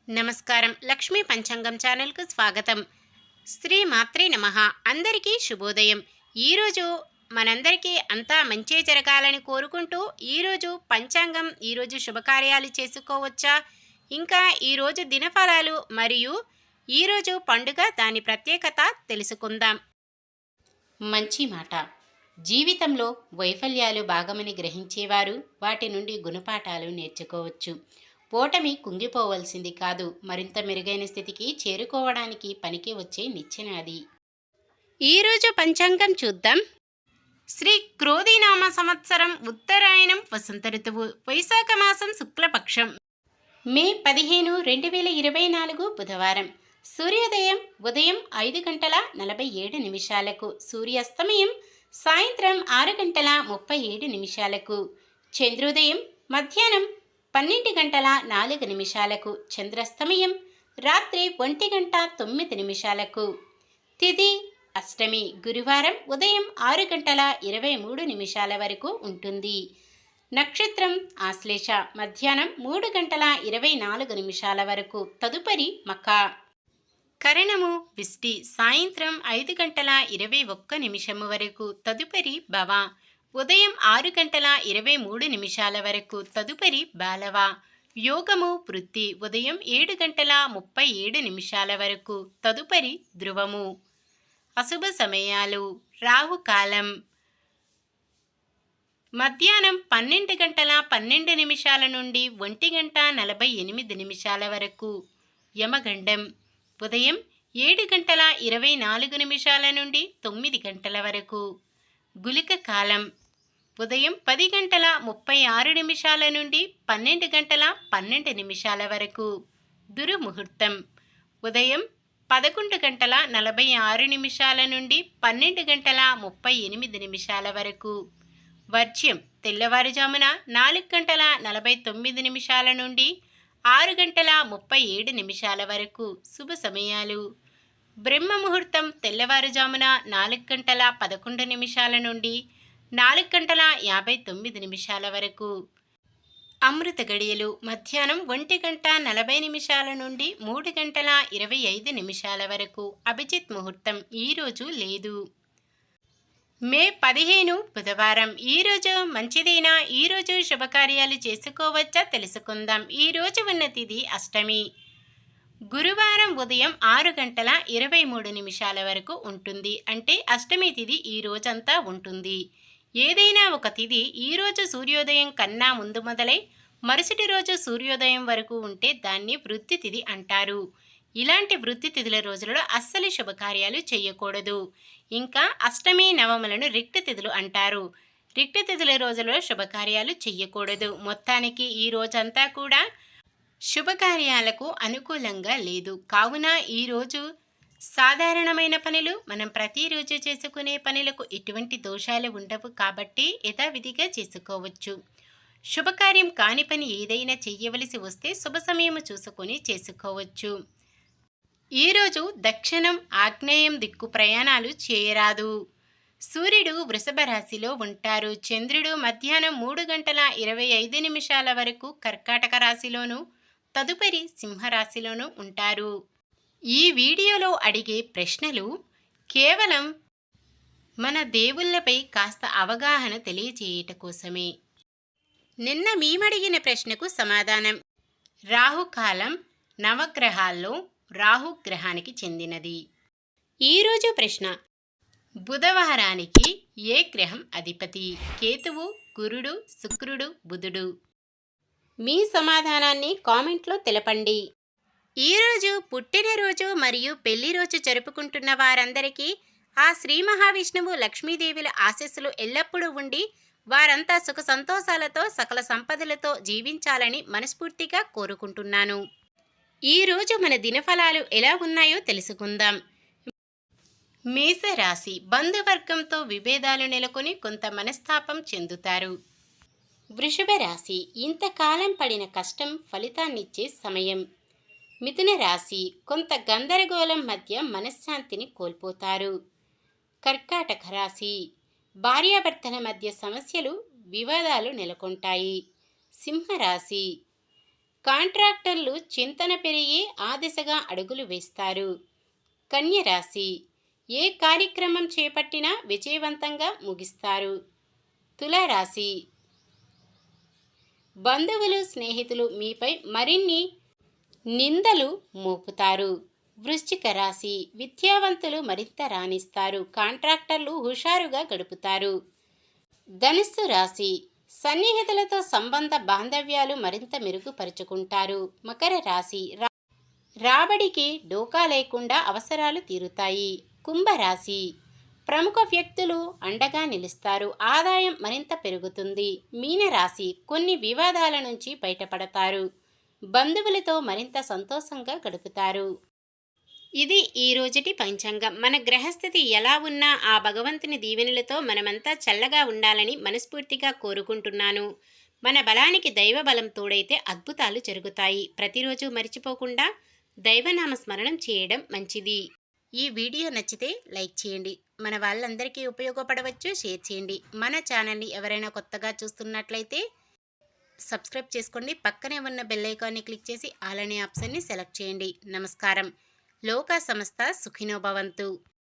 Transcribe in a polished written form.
నమస్కారం. లక్ష్మీ పంచాంగం ఛానల్కు స్వాగతం. శ్రీ మాత్రే నమః. అందరికీ శుభోదయం. ఈరోజు మనందరికీ అంతా మంచే జరగాలని కోరుకుంటూ ఈరోజు పంచాంగం, ఈరోజు శుభకార్యాలు చేసుకోవచ్చా, ఇంకా ఈరోజు దినఫలాలు మరియు ఈరోజు పండుగ దాని ప్రత్యేకత తెలుసుకుందాం. మంచి మాట. జీవితంలో వైఫల్యాలు భాగమని గ్రహించేవారు వాటి నుండి గుణపాఠాలు నేర్చుకోవచ్చు. ఓటమి కుంగిపోవలసింది కాదు, మరింత మెరుగైన స్థితికి చేరుకోవడానికి పనికి వచ్చే నిచ్చెనది. ఈరోజు పంచాంగం చూద్దాం. శ్రీ క్రోధినామ సంవత్సరం, ఉత్తరాయణం, వసంత ఋతువు, వైశాఖ మాసం, శుక్లపక్షం, మే 15, 2024 బుధవారం. సూర్యోదయం ఉదయం 5:47 సూర్యాస్తమయం సాయంత్రం 6:37. చంద్రోదయం మధ్యాహ్నం 12:04. చంద్రాస్తమయం రాత్రి 1:09. తిథి అష్టమి, గురువారం ఉదయం 6:23 వరకు ఉంటుంది. నక్షత్రం ఆశ్లేష, మధ్యాహ్నం 3:24 వరకు. తదుపరి మఖ. కరణము విష్టి, సాయంత్రం 5:21 వరకు. తదుపరి భవ, ఉదయం 6:23 వరకు. తదుపరి బాలవ. యోగము వృత్తి, ఉదయం 7:37 వరకు. తదుపరి ధ్రువము. అశుభ సమయాలు: రాహుకాలం మధ్యాహ్నం 12:12 నుండి 1:48 వరకు. యమగండం ఉదయం 7:24 నుండి 9 గంటల వరకు. గుళిక కాలం ఉదయం 10:36 నుండి 12:12 వరకు. దుర్ముహూర్తం ఉదయం 11:46 నుండి 12:38 వరకు. వర్జ్యం తెల్లవారుజామున 4:49 నుండి 6:37 వరకు. శుభ సమయాలు: బ్రహ్మ ముహూర్తం తెల్లవారుజామున 4:11 నుండి 4:59 వరకు. అమృత గడియలు మధ్యాహ్నం 1:40 నుండి 3:25 వరకు. అభిజిత్ ముహూర్తం ఈరోజు లేదు. మే 15 బుధవారం. ఈరోజు మంచిదేనా? ఈరోజు శుభకార్యాలు చేసుకోవచ్చా తెలుసుకుందాం. ఈరోజు ఉన్న తిథి అష్టమి. గురువారం ఉదయం 6:23 వరకు ఉంటుంది. అంటే అష్టమి తిథి ఈ రోజంతా ఉంటుంది. ఏదైనా ఒక తిథి ఈరోజు సూర్యోదయం కన్నా ముందు మొదలై మరుసటి రోజు సూర్యోదయం వరకు ఉంటే దాన్ని వృత్తి తిథి అంటారు. ఇలాంటి వృత్తి తిథుల రోజులలో అస్సలు శుభకార్యాలు చేయకూడదు. ఇంకా అష్టమి నవములను రిక్త తిథులు అంటారు. రిక్త తిథుల రోజులలో శుభకార్యాలు చేయకూడదు. మొత్తానికి ఈ రోజంతా కూడా శుభకార్యాలకు అనుకూలంగా లేదు. కావున ఈరోజు సాధారణమైన పనులు, మనం ప్రతిరోజు చేసుకునే పనులకు ఎటువంటి దోషాలు ఉండవు కాబట్టి యథావిధిగా చేసుకోవచ్చు. శుభకార్యం కాని పని ఏదైనా చెయ్యవలసి వస్తే శుభ సమయం చూసుకొని చేసుకోవచ్చు. ఈరోజు దక్షిణం, ఆగ్నేయం దిక్కు ప్రయాణాలు చేయరాదు. సూర్యుడు వృషభ రాశిలో ఉంటారు. చంద్రుడు మధ్యాహ్నం 3:25 వరకు కర్కాటక రాశిలోను, తదుపరి సింహరాశిలోనూ ఉంటారు. ఈ వీడియోలో అడిగే ప్రశ్నలు కేవలం మన దేవుళ్ళపై కాస్త అవగాహన తెలియజేయట కోసమే. నిన్న మేమడిగిన ప్రశ్నకు సమాధానం: రాహుకాలం నవగ్రహాల్లో రాహుగ్రహానికి చెందినది. ఈరోజు ప్రశ్న: బుధవారానికి ఏ గ్రహం అధిపతి? కేతువు, గురుడు, శుక్రుడు, బుధుడు? మీ సమాధానాన్ని కామెంట్లో తెలపండి. ఈరోజు పుట్టినరోజు మరియు పెళ్లి రోజు జరుపుకుంటున్న వారందరికీ ఆ శ్రీ మహావిష్ణువు, లక్ష్మీదేవుల ఆశీస్సులు ఎల్లప్పుడూ ఉండి వారంతా సుఖ సంతోషాలతో సకల సంపదలతో జీవించాలని మనస్ఫూర్తిగా కోరుకుంటున్నాను. ఈరోజు మన దినఫలాలు ఎలా ఉన్నాయో తెలుసుకుందాం. మేషరాశి. బంధువర్గంతో విభేదాలు నెలకొని కొంత మనస్తాపం చెందుతారు. వృషభ రాశి. ఇంతకాలం పడిన కష్టం ఫలితాన్నిచ్చే సమయం. మిథున రాశి. కొంత గందరగోళం మధ్య మనశ్శాంతిని కోల్పోతారు. కర్కాటక రాశి. భార్యాభర్తల మధ్య సమస్యలు, వివాదాలు నెలకొంటాయి. సింహరాశి. కాంట్రాక్టర్లు చింతన పెరిగి ఆ దిశగా అడుగులు వేస్తారు. కన్య రాశి ఏ కార్యక్రమం చేపట్టినా విజయవంతంగా ముగిస్తారు. తులారాశి బంధువులు స్నేహితులు మీపై మరిన్ని నిందలు మోపుతారు. వృశ్చిక రాశి విద్యావంతులు మరింత రాణిస్తారు. కాంట్రాక్టర్లు హుషారుగా గడుపుతారు. ధనుస్సు రాశి సన్నిహితులతో సంబంధ బాంధవ్యాలు మరింత మెరుగుపరుచుకుంటారు. మకర రాశి రాబడికి డోకా లేకుండా అవసరాలు తీరుతాయి. కుంభరాశి ప్రముఖ వ్యక్తులు అండగా నిలుస్తారు. ఆదాయం మరింత పెరుగుతుంది. మీనరాశి కొన్ని వివాదాల నుంచి బయటపడతారు. బంధువులతో మరింత సంతోషంగా గడుపుతారు. ఇది ఈ రోజుటి పంచాంగం. మన గ్రహస్థితి ఎలా ఉన్నా ఆ భగవంతుని దీవెనలతో మనమంతా చల్లగా ఉండాలని మనస్ఫూర్తిగా కోరుకుంటున్నాను. మన బలానికి దైవ బలం తోడైతే అద్భుతాలు జరుగుతాయి. ప్రతిరోజు మర్చిపోకుండా దైవనామ స్మరణం చేయడం మంచిది. ఈ వీడియో నచ్చితే లైక్ చేయండి. మన వాళ్ళందరికీ ఉపయోగపడవచ్చు, షేర్ చేయండి. మన ఛానల్ని ఎవరైనా కొత్తగా చూస్తున్నట్లయితే సబ్స్క్రైబ్ చేసుకోండి. పక్కనే ఉన్న బెల్ ఐకాన్ని క్లిక్ చేసి ఆల్ అనే ఆప్షన్ని సెలెక్ట్ చేయండి. నమస్కారం. లోకా సమస్త సుఖినో భవంతు.